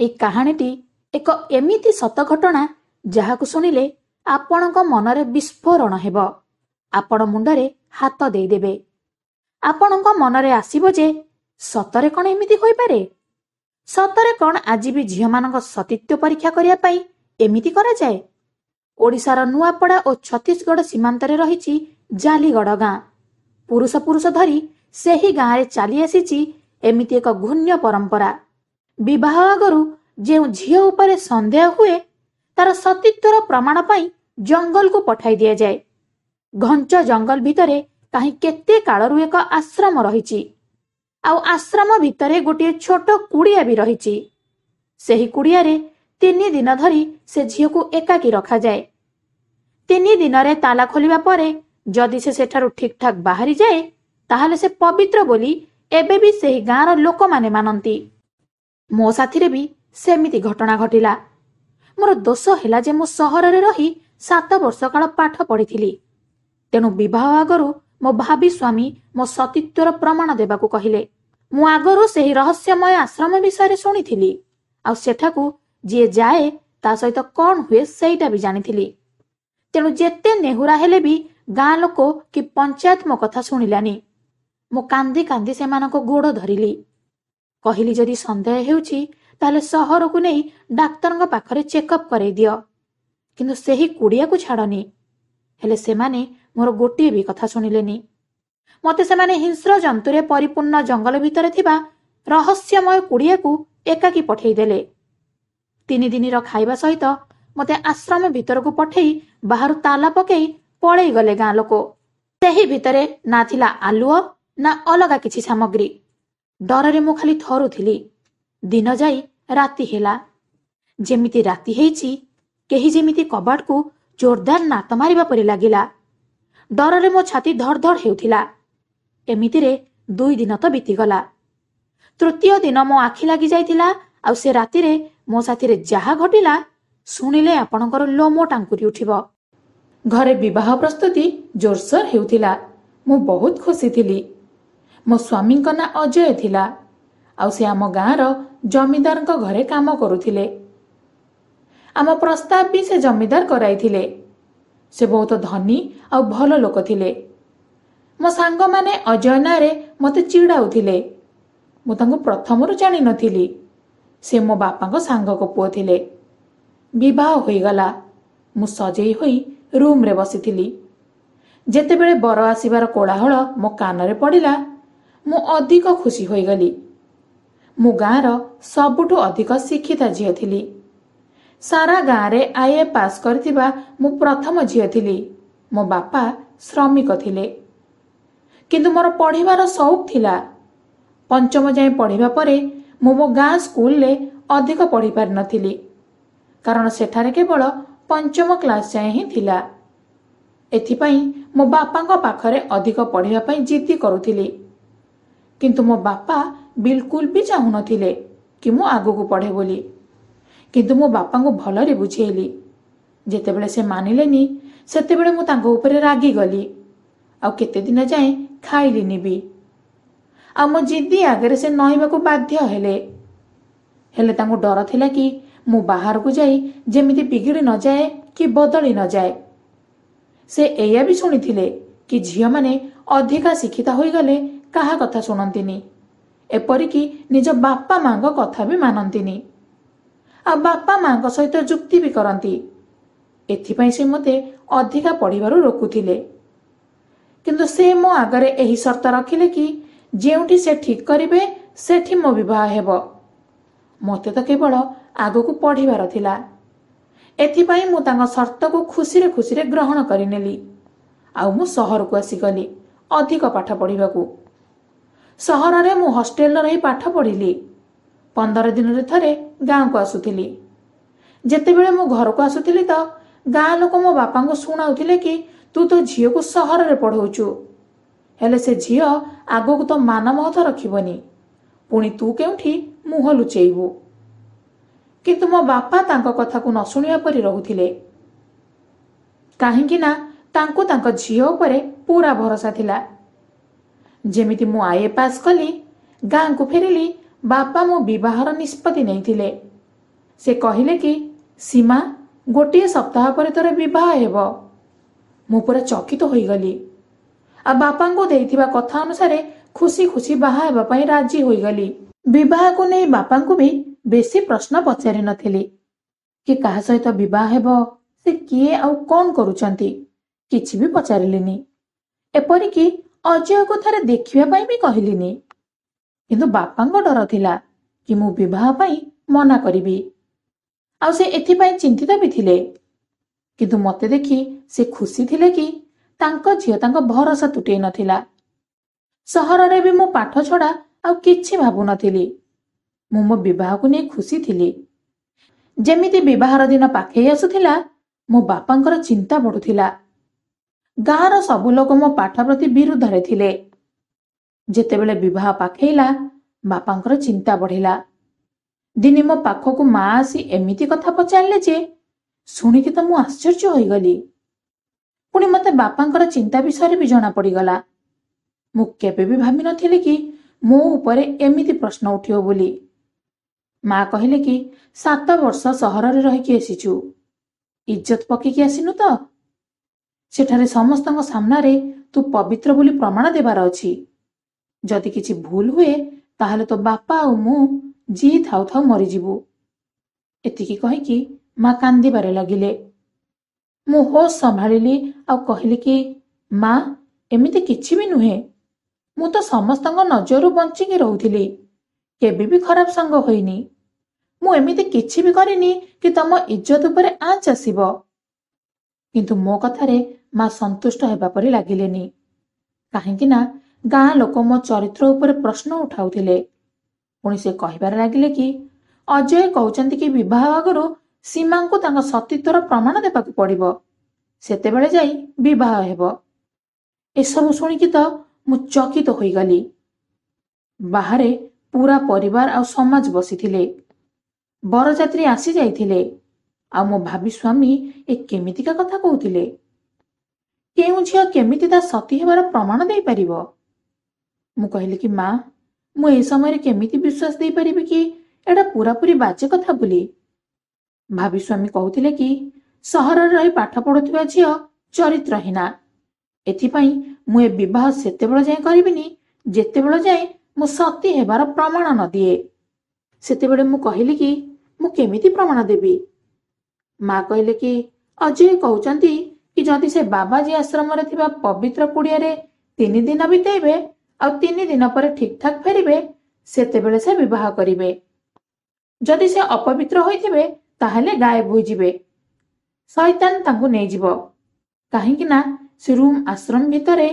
এই କାହାଣୀଟି ଏକ ଏମିତି ସତ ଘଟଣା ଯାହାକୁ ଶୁଣିଲେ ଆପଣଙ୍କ ମନରେ ବିସ୍ଫୋରଣ ହେବ। ଆପଣ ମୁଣ୍ଡରେ ହାତ ଦେଇଦେବେ। ଆପଣଙ୍କ ମନରେ ଆସିବ ଯେ ସତରେ କ'ଣ ଏମିତି ହୋଇପାରେ? ସତରେ କ'ଣ ଆଜି ବି ଝିଅମାନଙ୍କ ସତୀତ୍ୱ ପରୀକ୍ଷା କରିବା ପାଇଁ ଏମିତି କରାଯାଏ? ଓଡ଼ିଶାର ନୂଆପଡ଼ା ଓ ଛତିଶଗଡ଼ ସୀମାନ୍ତରେ ରହିଛି ଜାଲିଗଡ଼ ଗାଁ। ପୁରୁଷ ପୁରୁଷ ଧରି ସେହି ଗାଁରେ ଚାଲି ଆସିଛି ଏମିତି ଏକ ଘୃଣ୍ୟ ପରମ୍ପରା। ବିବାହ ଆଗରୁ ଯେଉଁ ଝିଅ ଉପରେ ସନ୍ଦେହ ହୁଏ ତାର ସତୀତ୍ୱର ପ୍ରମାଣ ପାଇଁ ଜଙ୍ଗଲକୁ ପଠାଇ ଦିଆଯାଏ। ଘଞ୍ଚ ଜଙ୍ଗଲ ଭିତରେ କାହିଁ କେତେ କାଳରୁ ଏକ ଆଶ୍ରମ ରହିଛି। ଆଉ ଆଶ୍ରମ ଭିତରେ ଗୋଟିଏ ଛୋଟ କୁଡ଼ିଆ ବି ରହିଛି। ସେହି କୁଡ଼ିଆରେ 3 ଦିନ ଧରି ସେ ଝିଅକୁ ଏକାକୀ ରଖାଯାଏ। 3 ଦିନରେ ତାଲା ଖୋଲିବା ପରେ ଯଦି ସେ ସେଠାରୁ ଠିକ୍ ଠାକ୍ ବାହାରିଯାଏ ତାହେଲେ ସେ ପବିତ୍ର ବୋଲି ଏବେ ବି ସେହି ଗାଁର ଲୋକମାନେ ମାନନ୍ତି। ମୋ ସାଥିରେ ବି ସେମିତି ଘଟଣା ଘଟିଲା। ମୋର ଦୋଷ ହେଲା ଯେ ମୁଁ ସହରରେ ରହି 7 ବର୍ଷ କାଳ ପାଠ ପଢ଼ିଥିଲି। ତେଣୁ ବିବାହ ଆଗରୁ ମୋ ଭାବି ସ୍ୱାମୀ ମୋ ସତୀତ୍ୱର ପ୍ରମାଣ ଦେବାକୁ କହିଲେ। ମୁଁ ଆଗରୁ ସେହି ରହସ୍ୟମୟ ଆଶ୍ରମ ବିଷୟରେ ଶୁଣିଥିଲି। ଆଉ ସେଠାକୁ ଯିଏ ଯାଏ ତା ସହିତ କ'ଣ ହୁଏ ସେଇଟା ବି ଜାଣିଥିଲି। ତେଣୁ ଯେତେ ନେହୁରା ହେଲେ ବି ଗାଁ ଲୋକ କି ପଞ୍ଚାୟତ ମୋ କଥା ଶୁଣିଲାନି। ମୁଁ କାନ୍ଦି କାନ୍ଦି ସେମାନଙ୍କ ଗୋଡ଼ ଧରିଲି। କହିଲି ଯଦି ସନ୍ଦେହ ହେଉଛି ତାହେଲେ ସହରକୁ ନେଇ ଡାକ୍ତରଙ୍କ ପାଖରେ ଚେକଅପ୍ କରାଇ ଦିଅ। କିନ୍ତୁ ସେହି କୁଡ଼ିଆକୁ ଛାଡ଼ନି। ହେଲେ ସେମାନେ ମୋର ଗୋଟିଏ ବି କଥା ଶୁଣିଲେନି। ମୋତେ ସେମାନେ ହିଂସ୍ର ଜନ୍ତୁରେ ପରିପୂର୍ଣ୍ଣ ଜଙ୍ଗଲ ଭିତରେ ଥିବା ରହସ୍ୟମୟ କୁଡ଼ିଆକୁ ଏକାକୀ ପଠାଇଦେଲେ। 3 ଦିନର ଖାଇବା ସହିତ ମୋତେ ଆଶ୍ରମ ଭିତରକୁ ପଠାଇ ବାହାରୁ ତାଲା ପକାଇ ପଳେଇ ଗଲେ ଗାଁ ଲୋକ। ସେହି ଭିତରେ ନା ଥିଲା ଆଲୁଅ ନା ଅଲଗା କିଛି ସାମଗ୍ରୀ। ଡରରେ ମୁଁ ଖାଲି ଥରୁଥିଲି। ଦିନ ଯାଇ ରାତି ହେଲା। ଯେମିତି ରାତି ହେଇଛି କେହି ଯେମିତି କବାଟକୁ ଜୋରଦାର ନାତ ମାରିବା ପରି ଲାଗିଲା। ଡରରେ ମୋ ଛାତି ଧଡ଼ ଧଡ଼ ହେଉଥିଲା। ଏମିତିରେ 2 ଦିନ ତ ବିତିଗଲା। ତୃତୀୟ ଦିନ ମୋ ଆଖି ଲାଗି ଯାଇଥିଲା। ଆଉ ସେ ରାତିରେ ମୋ ସାଥିରେ ଯାହା ଘଟିଲା ଶୁଣିଲେ ଆପଣଙ୍କର ଲୋମ ଟାଙ୍କୁରି ଉଠିବ। ଘରେ ବିବାହ ପ୍ରସ୍ତୁତି ଜୋରସୋର ହେଉଥିଲା। ମୁଁ ବହୁତ ଖୁସି ଥିଲି। ମୋ ସ୍ୱାମୀଙ୍କ ନାଁ ଅଜୟ ଥିଲା। ଆଉ ସେ ଆମ ଗାଁର ଜମିଦାରଙ୍କ ଘରେ କାମ କରୁଥିଲେ। ଆମ ପ୍ରସ୍ତାବ ବି ସେ ଜମିଦାର କରାଇଥିଲେ। ସେ ବହୁତ ଧନୀ ଆଉ ଭଲ ଲୋକ ଥିଲେ। ମୋ ସାଙ୍ଗମାନେ ଅଜୟ ନାଁରେ ମୋତେ ଚିଡ଼ାଉଥିଲେ। ମୁଁ ତାଙ୍କୁ ପ୍ରଥମରୁ ଜାଣିନଥିଲି। ସେ ମୋ ବାପାଙ୍କ ସାଙ୍ଗଙ୍କ ପୁଅ ଥିଲେ। ବିବାହ ହୋଇଗଲା। ମୁଁ ସଜେଇ ହୋଇ ରୁମ୍ରେ ବସିଥିଲି। ଯେତେବେଳେ ବର ଆସିବାର କୋଳାହଳ ମୋ କାନରେ ପଡ଼ିଲା ମୁଁ ଅଧିକ ଖୁସି ହୋଇଗଲି। ମୁଁ ଗାଁର ସବୁଠୁ ଅଧିକ ଶିକ୍ଷିତା ଝିଅ ଥିଲି। ସାରା ଗାଁରେ IAS ପାସ୍ କରିଥିବା ମୁଁ ପ୍ରଥମ ଝିଅ ଥିଲି। ମୋ ବାପା ଶ୍ରମିକ ଥିଲେ। କିନ୍ତୁ ମୋର ପଢ଼ିବାର ସଉକ ଥିଲା। 5ମ ଯାଏଁ ପଢ଼ିବା ପରେ ମୁଁ ମୋ ଗାଁ ସ୍କୁଲରେ ଅଧିକ ପଢ଼ିପାରିନଥିଲି। କାରଣ ସେଠାରେ କେବଳ 5ମ କ୍ଲାସ୍ ଯାଏଁ ହିଁ ଥିଲା। ଏଥିପାଇଁ ମୋ ବାପାଙ୍କ ପାଖରେ ଅଧିକ ପଢ଼ିବା ପାଇଁ ଜିଦ୍ଦି କରୁଥିଲି। କିନ୍ତୁ ମୋ ବାପା ବିଲକୁଲ ବି ଚାହୁଁନଥିଲେ କି ମୁଁ ଆଗକୁ ପଢ଼େ ବୋଲି। କିନ୍ତୁ ମୋ ବାପାଙ୍କୁ ଭଲରେ ବୁଝେଇଲି। ଯେତେବେଳେ ସେ ମାନିଲେନି ସେତେବେଳେ ମୁଁ ତାଙ୍କ ଉପରେ ରାଗିଗଲି। ଆଉ କେତେ ଦିନ ଯାଏଁ ଖାଇଲିନି ବି। ଆଉ ମୋ ଜିଦ୍ଦି ଆଗରେ ସେ ନଇବାକୁ ବାଧ୍ୟ ହେଲେ। ହେଲେ ତାଙ୍କୁ ଡର ଥିଲା କି ମୁଁ ବାହାରକୁ ଯାଇ ଯେମିତି ବିଗିଡ଼ି ନଯାଏ କି ବଦଳି ନଯାଏ। ସେ ଏଇଆ ବି ଶୁଣିଥିଲେ କି ଝିଅମାନେ ଅଧିକା ଶିକ୍ଷିତା ହୋଇଗଲେ କାହା କଥା ଶୁଣନ୍ତିନି। ଏପରିକି ନିଜ ବାପା ମାଙ୍କ କଥା ବି ମାନନ୍ତିନି। ଆଉ ବାପା ମାଙ୍କ ସହିତ ଯୁକ୍ତି ବି କରନ୍ତି। ଏଥିପାଇଁ ସେ ମୋତେ ଅଧିକା ପଢ଼ିବାରୁ ରୋକୁଥିଲେ। କିନ୍ତୁ ସେ ମୋ ଆଗରେ ଏହି ସର୍ତ୍ତ ରଖିଲେ କି ଯେଉଁଠି ସେ ଠିକ୍ କରିବେ ସେଠି ମୋ ବିବାହ ହେବ। ମୋତେ ତ କେବଳ ଆଗକୁ ପଢ଼ିବାର ଥିଲା। ଏଥିପାଇଁ ମୁଁ ତାଙ୍କ ସର୍ତ୍ତକୁ ଖୁସିରେ ଖୁସିରେ ଗ୍ରହଣ କରିନେଲି। ଆଉ ମୁଁ ସହରକୁ ଆସିଗଲି ଅଧିକ ପାଠ ପଢ଼ିବାକୁ। ସହରରେ ମୁଁ ହଷ୍ଟେଲରେ ରହି ପାଠ ପଢ଼ିଲି। 15 ଦିନରେ ଥରେ ଗାଁକୁ ଆସୁଥିଲି। ଯେତେବେଳେ ମୁଁ ଘରକୁ ଆସୁଥିଲି ତ ଗାଁ ଲୋକ ମୋ ବାପାଙ୍କୁ ଶୁଣାଉଥିଲେ କି ତୁ ତୋ ଝିଅକୁ ସହରରେ ପଢ଼ଉଛୁ। ହେଲେ ସେ ଝିଅ ଆଗକୁ ତ ମାନ ମହତ ରଖିବନି। ପୁଣି ତୁ କେଉଁଠି ମୁହଁ ଲୁଚେଇବୁ। କିନ୍ତୁ ମୋ ବାପା ତାଙ୍କ କଥାକୁ ନ ଶୁଣିବା ପରି ରହୁଥିଲେ। କାହିଁକି ନା ତାଙ୍କୁ ତାଙ୍କ ଝିଅ ଉପରେ ପୁରା ଭରସା ଥିଲା। ଯେମିତି ମୁଁ IAS ପାସ୍ କଲି ଗାଁକୁ ଫେରିଲି ବାପା ମୋ ବିବାହର ନିଷ୍ପତ୍ତି ନେଇଥିଲେ। ସେ କହିଲେ କି ସୀମା, ଗୋଟିଏ ସପ୍ତାହ ପରେ ତୋର ବିବାହ ହେବ। ମୁଁ ପୁରା ଚକିତ ହୋଇଗଲି ଆଉ ବାପାଙ୍କୁ ଦେଇଥିବା କଥା ଅନୁସାରେ ଖୁସି ଖୁସି ବାହା ହେବା ପାଇଁ ରାଜି ହୋଇଗଲି। ବିବାହକୁ ନେଇ ବାପାଙ୍କୁ ବି ବେଶୀ ପ୍ରଶ୍ନ ପଚାରି ନଥିଲି କି କାହା ସହିତ ବିବାହ ହେବ, ସେ କିଏ ଆଉ କଣ କରୁଛନ୍ତି, କିଛି ବି ପଚାରିଲିନି। ଏପରିକି ଅଜୟକୁ ଥରେ ଦେଖିବା ପାଇଁ ବି କହିଲିନି। କିନ୍ତୁ ବାପାଙ୍କ ଡର ଥିଲା କି ମୁଁ ବିବାହ ପାଇଁ ମନା କରିବି ଆଉ ସେ ଏଥିପାଇଁ ଚିନ୍ତିତ ବି ଥିଲେ। କିନ୍ତୁ ମତେ ଦେଖି ସେ ଖୁସି ଥିଲେ କି ତାଙ୍କ ଝିଅ ତାଙ୍କ ଭରସା ତୁଟେଇ ନଥିଲା। ସହରରେ ବି ମୁଁ ପାଠ ଛଡା ଆଉ କିଛି ଭାବୁନଥିଲି। ମୁଁ ମୋ ବିବାହକୁ ନେଇ ଖୁସି ଥିଲି। ଯେମିତି ବିବାହର ଦିନ ପାଖେଇ ଆସୁଥିଲା, ମୋ ବାପାଙ୍କର ଚିନ୍ତା ବଢୁଥିଲା। ଗାଁର ସବୁ ଲୋକ ମୋ ପାଠ ପ୍ରତି ବିରୁଦ୍ଧରେ ଥିଲେ। ଯେତେବେଳେ ବିବାହ ପାଖେଇଲା, ବାପାଙ୍କର ଚିନ୍ତା ବଢିଲା। ଦିନେ ମୋ ପାଖକୁ ମା ଆସି ଏମିତି କଥା ପଚାରିଲେ ଯେ ଶୁଣିକି ତ ମୁଁ ଆଶ୍ଚର୍ଯ୍ୟ ହୋଇଗଲି। ପୁଣି ମତେ ବାପାଙ୍କର ଚିନ୍ତା ବିଷୟରେ ବି ଜଣା ପଡିଗଲା। ମୁଁ କେବେ ବି ଭାବିନଥିଲି କି ମୋ ଉପରେ ଏମିତି ପ୍ରଶ୍ନ ଉଠିବ ବୋଲି। ମା କହିଲେ କି 7 ବର୍ଷ ସହରରେ ରହିକି ଆସିଛୁ, ଇଜ୍ଜତ ପକେଇକି ଆସିନୁ ତ? ସେଠାରେ ସମସ୍ତଙ୍କ ସାମ୍ନାରେ ତୁ ପବିତ୍ର ବୋଲି ପ୍ରମାଣ ଦେବାର ଅଛି। ଯଦି କିଛି ଭୁଲ ହୁଏ ତାହେଲେ ତୋ ବାପା ଆଉ ମୁଁ ଯିଏ ଥାଉ ଥାଉ ମରିଯିବୁ। ଏତିକି କହିକି ମା କାନ୍ଦିବାରେ ଲାଗିଲେ। ମୁଁ ହୋସ ସମ୍ଭାଳିଲି ଆଉ କହିଲି କି ମା, ଏମିତି କିଛି ବି ନୁହେଁ। ମୁଁ ତ ସମସ୍ତଙ୍କ ନଜରରୁ ବଞ୍ଚିକି ରହୁଥିଲି, କେବେ ବି ଖରାପ ସାଙ୍ଗ ହୋଇନି। ମୁଁ ଏମିତି କିଛି ବି କରିନି କି ତମ ଇଜ୍ଜତ ଉପରେ ଆଞ୍ଚ ଆସିବ। କିନ୍ତୁ ମୋ କଥାରେ ମା ସନ୍ତୁଷ୍ଟ ହେବା ପରି ଲାଗିଲେନି। କାହିଁକି ନା ଗାଁ ଲୋକ ମୋ ଚରିତ୍ର ଉପରେ ପ୍ରଶ୍ନ ଉଠାଉଥିଲେ। ପୁଣି ସେ କହିବାରେ ଲାଗିଲେ କି ଅଜୟ କହୁଛନ୍ତି କି ବିବାହ ଆଗରୁ ସୀମାଙ୍କୁ ତାଙ୍କ ସତୀତ୍ୱର ପ୍ରମାଣ ଦେବାକୁ ପଡିବ, ସେତେବେଳେ ଯାଇ ବିବାହ ହେବ। ଏସବୁ ଶୁଣିକି ତ ମୁଁ ଚକିତ ହୋଇଗଲି। ବାହାରେ ପୁରା ପରିବାର ଆଉ ସମାଜ ବସିଥିଲେ। ବରଯାତ୍ରୀ ଆସି ଯାଇଥିଲେ ଆଉ ମୋ ଭାବି ସ୍ୱାମୀ ଏ କେମିତିକା କଥା କହୁଥିଲେ। କେଉଁ ଝିଅ କେମିତି ତା ସତୀ ହେବାର ପ୍ରମାଣ ଦେଇପାରିବ? ମୁଁ କହିଲି କି ମା, ମୁଁ ଏ ସମୟରେ କେମିତି ବିଶ୍ୱାସ ଦେଇପାରିବି କି ଏଟା ପୁରାପୁରି ବାଜେ କଥା ବୋଲି? ଭାବି ସ୍ୱାମୀ କହୁଥିଲେ କି ସହରରେ ରହି ପାଠ ପଢୁଥିବା ଝିଅ ଚରିତ୍ରହୀନା। ଏଥିପାଇଁ ମୁଁ ଏ ବିବାହ ସେତେବେଳେ ଯାଏ କରିବିନି ଯେତେବେଳେ ଯାଏ ମୁଁ ସତୀ ହେବାର ପ୍ରମାଣ ନ ଦିଏ। ସେତେବେଳେ ମୁଁ କହିଲି କି ମୁଁ କେମିତି ପ୍ରମାଣ ଦେବି? ମା କହିଲେ କି ଅଜୟ କହୁଛନ୍ତି କି ଯଦି ସେ ବାବାଜୀ ଆଶ୍ରମରେ ଥିବା ପବିତ୍ର କୁଡ଼ିଆରେ 3 ଦିନ ବିତେଇବେ ଆଉ 3 ଦିନ ପରେ ଠିକ ଠାକ ଫେରିବେ, ସେତେବେଳେ ସେ ବିବାହ କରିବେ। ଯଦି ସେ ଅପବିତ୍ର ହୋଇଥିବେ ତାହେଲେ ଗାୟବ ହୋଇଯିବେ। ଶୈତାନ ତାଙ୍କୁ ନେଇଯିବ। କାହିଁକି ନା ସେ ରୁମ୍ ଆଶ୍ରମ ଭିତରେ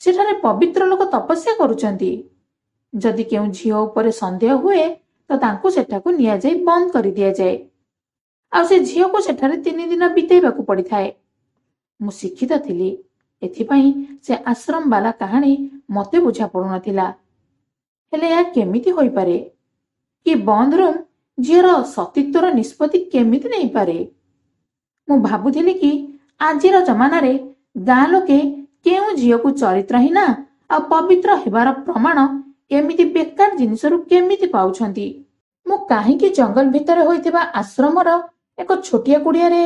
ସେଠାରେ ପବିତ୍ର ଲୋକ ତପସ୍ୟା କରୁଛନ୍ତି। ଯଦି କେଉଁ ଝିଅ ଉପରେ ସନ୍ଦେହ ହୁଏ ତ ତାଙ୍କୁ ସେଠାକୁ ନିଆଯାଇ ବନ୍ଦ କରିଦିଆଯାଏ ଆଉ ସେ ଝିଅକୁ ସେଠାରେ 3 ଦିନ ବିତେଇବାକୁ ପଡିଥାଏ। ମୁଁ ଶିକ୍ଷିତ ଥିଲି, ଏଥିପାଇଁ ସେ ଆଶ୍ରମ ବାଲା କାହାଣୀ ମତେ ବୁଝା ପଡୁନଥିଲା। ହେଲେ ଏହା କେମିତି ହୋଇପାରେ କି ବନ୍ଦ ରୁମ୍ ଝିଅର ସତୀତ୍ୱର ନିଷ୍ପତ୍ତି କେମିତି ନେଇପାରେ? ମୁଁ ଭାବୁଥିଲି କି ଆଜିର ଜମାନାରେ ଗାଁ ଲୋକେ କେଉଁ ଝିଅକୁ ଚରିତ୍ରହୀନା ଆଉ ପବିତ୍ର ହେବାର ପ୍ରମାଣ ଏମିତି ବେକାର ଜିନିଷରୁ କେମିତି ପାଉଛନ୍ତି? ମୁଁ କାହିଁକି ଜଙ୍ଗଲ ଭିତରେ ହୋଇଥିବା ଆଶ୍ରମର ଏକ ଛୋଟିଆ କୁଡ଼ିଆରେ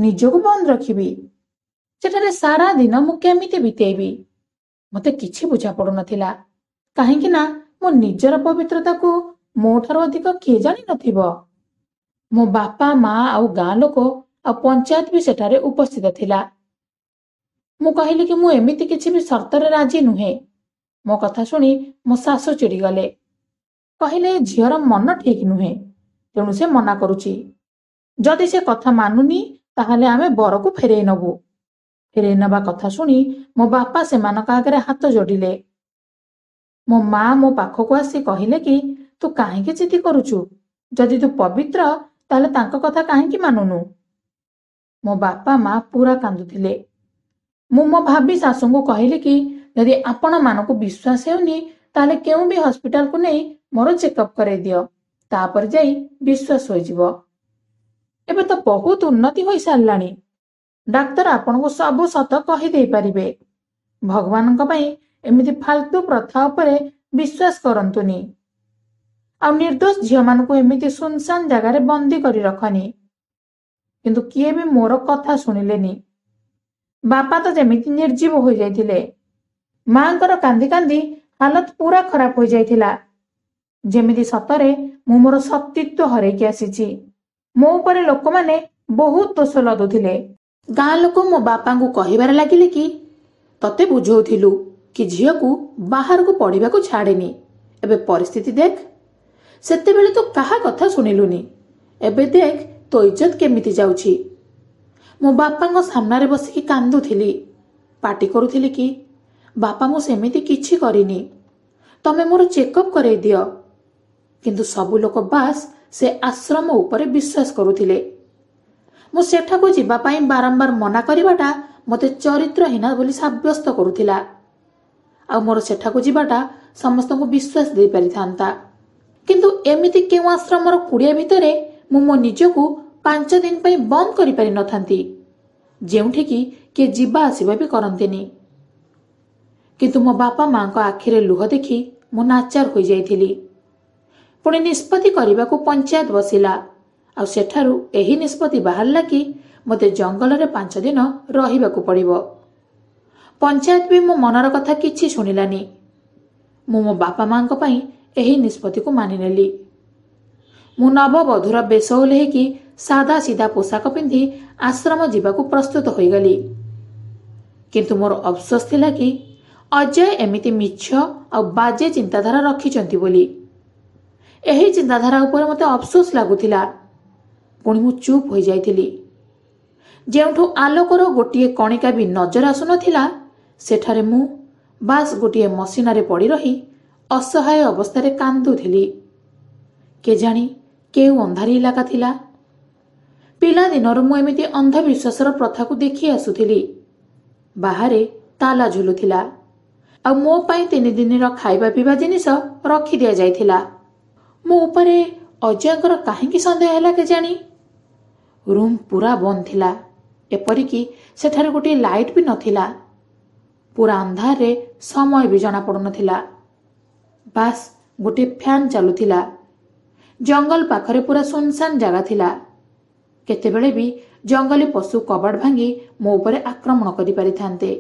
ନିଜକୁ ବନ୍ଦ ରଖିବି? ସେଠାରେ ସାରା ଦିନ ମୁଁ କେମିତି ବିତେଇବି? ମତେ କିଛି ବୁଝା ପଡୁନଥିଲା। କାହିଁକି ନା ମୋ ନିଜର ପବିତ୍ରତାକୁ ମୋ ଠାରୁ ଅଧିକ କିଏ ଜାଣିନଥିବ? ମୋ ବାପା, ମା ଆଉ ଗାଁ ଲୋକ ଆଉ ପଞ୍ଚାୟତ ବି ସେଠାରେ ଉପସ୍ଥିତ ଥିଲା। ମୁଁ କହିଲି କି ମୁଁ ଏମିତି କିଛି ବି ସର୍ତ୍ତରେ ରାଜି ନୁହେଁ। ମୋ କଥା ଶୁଣି ମୋ ଶାଶୁ ଚିଡ଼ିଗଲେ। କହିଲେ ଝିଅର ମନ ଠିକ ନୁହେଁ, ତେଣୁ ସେ ମନା କରୁଛି। ଯଦି ସେ କଥା ମାନୁନି ତାହେଲେ ଆମେ ବରକୁ ଫେରେଇ ନବୁ। ଫେରେଇ ନେବା କଥା ଶୁଣି ମୋ ବାପା ସେମାନଙ୍କ ଆଗରେ ହାତ ଯୋଡ଼ିଲେ। ମୋ ମା ମୋ ପାଖକୁ ଆସି କହିଲେ କି ତୁ କାହିଁକି ଜିଦି କରୁଛୁ? ଯଦି ତୁ ପବିତ୍ର ତାହେଲେ ତାଙ୍କ କଥା କାହିଁକି ମାନୁନୁ? ମୋ ବାପା ମା ପୁରା କାନ୍ଦୁଥିଲେ। ମୁଁ ମୋ ଭାବି ଶାଶୁଙ୍କୁ କହିଲି କି ଯଦି ଆପଣ ମାନଙ୍କୁ ବିଶ୍ୱାସ ହେଉନି ତାହେଲେ କେଉଁ ବି ହସ୍ପିଟାଲକୁ ନେଇ ମୋର ଚେକଅପ୍ କରେଇ ଦିଅ, ତାପରେ ଯାଇ ବିଶ୍ୱାସ ହୋଇଯିବ। ଏବେ ତ ବହୁତ ଉନ୍ନତି ହୋଇସାରିଲାଣି। ଡାକ୍ତର ଆପଣଙ୍କୁ ସବୁ ସତ କହିଦେଇ ପାରିବେ। ଭଗବାନଙ୍କ ପାଇଁ ଏମିତି ଫାଲତୁ ପ୍ରଥା ଉପରେ ବିଶ୍ୱାସ କରନ୍ତୁନି। ଆଉ ନିର୍ଦ୍ଦୋଷ ଝିଅମାନଙ୍କୁ ଏମିତି ସୁନସାନ ଜାଗାରେ ବନ୍ଦୀ କରି ରଖନି। କିନ୍ତୁ କିଏ ବି ମୋର କଥା ଶୁଣିଲେନି। ବାପା ତ ଯେମିତି ନିର୍ଜୀବ ହୋଇଯାଇଥିଲେ। ମାଙ୍କର କାନ୍ଦି କାନ୍ଦି ହାଲତ ପୁରା ଖରାପ ହୋଇଯାଇଥିଲା। ଯେମିତି ସତରେ ମୁଁ ମୋର ସତୀତ୍ୱ ହରେଇକି ଆସିଛି। ମୋ ଉପରେ ଲୋକମାନେ ବହୁତ ଦୋଷ ଲଦୁଥିଲେ। ଗାଁ ଲୋକ ମୋ ବାପାଙ୍କୁ କହିବାରେ ଲାଗିଲେ କି ତତେ ବୁଝଉଥିଲୁ କି ଝିଅକୁ ବାହାରକୁ ପଢିବାକୁ ଛାଡେନି, ଏବେ ପରିସ୍ଥିତି ଦେଖ। ସେତେବେଳେ ତୁ କାହା କଥା ଶୁଣିଲୁନି, ଏବେ ଦେଖ ତୋ ଇଜ୍ଜତ କେମିତି ଯାଉଛି। ମୋ ବାପାଙ୍କ ସାମ୍ନାରେ ବସିକି କାନ୍ଦୁଥିଲି, ପାଟି କରୁଥିଲି କି ବାପା ମୁଁ ସେମିତି କିଛି କରିନି, ତମେ ମୋର ଚେକଅପ୍ କରେଇ ଦିଅ। କିନ୍ତୁ ସବୁ ଲୋକ ବାସ୍ ସେ ଆଶ୍ରମ ଉପରେ ବିଶ୍ୱାସ କରୁଥିଲେ। ମୁଁ ସେଠାକୁ ଯିବା ପାଇଁ ବାରମ୍ବାର ମନା କରିବାଟା ମୋତେ ଚରିତ୍ରହୀନ ବୋଲି ସାବ୍ୟସ୍ତ କରୁଥିଲା। ଆଉ ମୋର ସେଠାକୁ ଯିବାଟା ସମସ୍ତଙ୍କୁ ବିଶ୍ୱାସ ଦେଇପାରିଥାନ୍ତା। କିନ୍ତୁ ଏମିତି କେଉଁ ଆଶ୍ରମର କୁଡ଼ିଆ ଭିତରେ ମୁଁ ମୋ ନିଜକୁ 5 ଦିନ ପାଇଁ ବନ୍ଦ କରିପାରିନଥାନ୍ତି, ଯେଉଁଠିକି କିଏ ଯିବା ଆସିବା ବି କରନ୍ତିନି। କିନ୍ତୁ ମୋ ବାପା ମାଙ୍କ ଆଖିରେ ଲୁହ ଦେଖି ମୁଁ ନାଚାର ହୋଇଯାଇଥିଲି। ପୁଣି ନିଷ୍ପତ୍ତି କରିବାକୁ ପଞ୍ଚାୟତ ବସିଲା। ଆଉ ସେଠାରୁ ଏହି ନିଷ୍ପତ୍ତି ବାହାରିଲା କି ମୋତେ ଜଙ୍ଗଲରେ 5 ଦିନ ରହିବାକୁ ପଡ଼ିବ। ପଞ୍ଚାୟତ ବି ମୋ ମନର କଥା କିଛି ଶୁଣିଲାନି। ମୁଁ ମୋ ବାପା ମାଙ୍କ ପାଇଁ ଏହି ନିଷ୍ପତ୍ତିକୁ ମାନିନେଲି। ମୁଁ ନବବଧୂର ବେଶ ଓହ୍ଲେଇକି ସାଦା ସିଧା ପୋଷାକ ପିନ୍ଧି ଆଶ୍ରମ ଯିବାକୁ ପ୍ରସ୍ତୁତ ହୋଇଗଲି। କିନ୍ତୁ ମୋର ଅଫସୋସ ଥିଲା କି ଅଜୟ ଏମିତି ମିଛ ଆଉ ବାଜେ ଚିନ୍ତାଧାରା ରଖିଛନ୍ତି ବୋଲି। ଏହି ଚିନ୍ତାଧାରା ଉପରେ ମୋତେ ଅଫସୋସ ଲାଗୁଥିଲା। ପୁଣି ମୁଁ ଚୁପ୍ ହୋଇଯାଇଥିଲି। ଯେଉଁଠୁ ଆଲୋକର ଗୋଟିଏ କଣିକା ବି ନଜର ଆସୁନଥିଲା, ସେଠାରେ ମୁଁ ବାସ୍ ଗୋଟିଏ ମସିନାରେ ପଡ଼ି ରହି ଅସହାୟ ଅବସ୍ଥାରେ କାନ୍ଦୁଥିଲି। କେଜାଣି କେଉଁ ଅନ୍ଧାରୀ ଇଲାକା ଥିଲା। ପିଲାଦିନରୁ ମୁଁ ଏମିତି ଅନ୍ଧବିଶ୍ୱାସର ପ୍ରଥାକୁ ଦେଖି ଆସୁଥିଲି। ବାହାରେ ତାଲା ଝୁଲୁଥିଲା, ଆଉ ମୋ ପାଇଁ 3 ଦିନର ଖାଇବା ପିଇବା ଜିନିଷ ରଖି ଦିଆଯାଇଥିଲା। ମୋ ଉପରେ ଅଜୟଙ୍କର କାହିଁକି ସନ୍ଦେହ ହେଲା କେଜାଣି? ରୁମ୍ ପୁରା ବନ୍ଦ ଥିଲା, ଏପରିକି ସେଠାରେ ଗୋଟିଏ ଲାଇଟ୍ ବି ନଥିଲା। ପୁରା ଅନ୍ଧାରରେ ସମୟ ବି ଜଣାପଡ଼ୁନଥିଲା। ବାସ୍ ଗୋଟିଏ ଫ୍ୟାନ୍ ଚାଲୁଥିଲା। ଜଙ୍ଗଲ ପାଖରେ ପୁରା ସୁନସାନ ଜାଗା ଥିଲା। କେତେବେଳେ ବି ଜଙ୍ଗଲୀ ପଶୁ କବାଟ ଭାଙ୍ଗି ମୋ ଉପରେ ଆକ୍ରମଣ କରିପାରିଥାନ୍ତେ।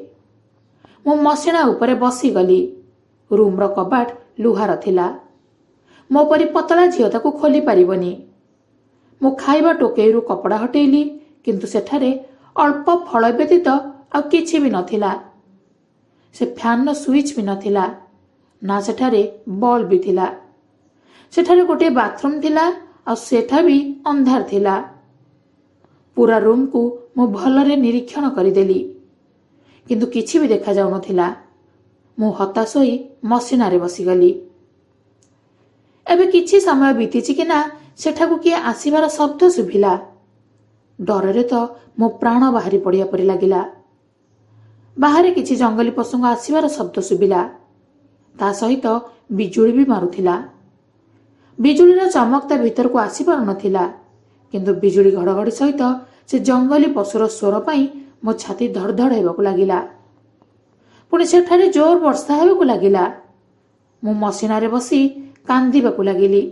ମୁଁ ମସିଣା ଉପରେ ବସିଗଲି। ରୁମ୍ର କବାଟ ଲୁହାର ଥିଲା। ମୋ ପରି ପତଳା ଝିଅ ତାକୁ ଖୋଲି ପାରିବନି। ମୁଁ ଖାଇବା ଟୋକେଇରୁ କପଡ଼ା ହଟେଇଲି, କିନ୍ତୁ ସେଠାରେ ଅଳ୍ପ ଫଳ ବ୍ୟତୀତ ଆଉ କିଛି ବି ନଥିଲା। ସେ ଫ୍ୟାନ୍ର ସୁଇଚ୍ ବି ନଥିଲା, ନା ସେଠାରେ ବଲ୍ବ ବି ଥିଲା। ସେଠାରେ ଗୋଟିଏ ବାଥରୁମ୍ ଥିଲା, ଆଉ ସେଠା ବି ଅନ୍ଧାର ଥିଲା। ପୁରା ରୁମ୍କୁ ମୁଁ ଭଲରେ ନିରୀକ୍ଷଣ କରିଦେଲି, କିନ୍ତୁ କିଛି ବି ଦେଖାଯାଉନଥିଲା। ମୁଁ ହତାଶ ହୋଇ ମସିଣାରେ ବସିଗଲି। ଏବେ କିଛି ସମୟ ବିତିଛି କି ନା ସେଠାକୁ କିଏ ଆସିବାର ଶବ୍ଦ ଶୁଭିଲା। ଡରରେ ତ ମୋ ପ୍ରାଣ ବାହାରି ପଡ଼ିବା ପରି ଲାଗିଲା। ବାହାରେ କିଛି ଜଙ୍ଗଲୀ ପଶୁଙ୍କ ଆସିବାର ଶବ୍ଦ ଶୁଭିଲା। ତା ସହିତ ବିଜୁଳି ବି ମାରୁଥିଲା। ବିଜୁଳିର ଚମକ ତା ଭିତରକୁ ଆସିପାରୁନଥିଲା, କିନ୍ତୁ ବିଜୁଳି ଘଡ଼ଘଡ଼ି ସହିତ ସେ ଜଙ୍ଗଲୀ ପଶୁର ସ୍ୱର ପାଇଁ ମୋ ଛାତି ଧଡ଼ ଧଡ଼ ହେବାକୁ ଲାଗିଲା। ପୁଣି ସେଠାରେ ଜୋର ବର୍ଷା ହେବାକୁ ଲାଗିଲା। ମୁଁ ମସିଣାରେ ବସି କାନ୍ଦିବାକୁ ଲାଗିଲି।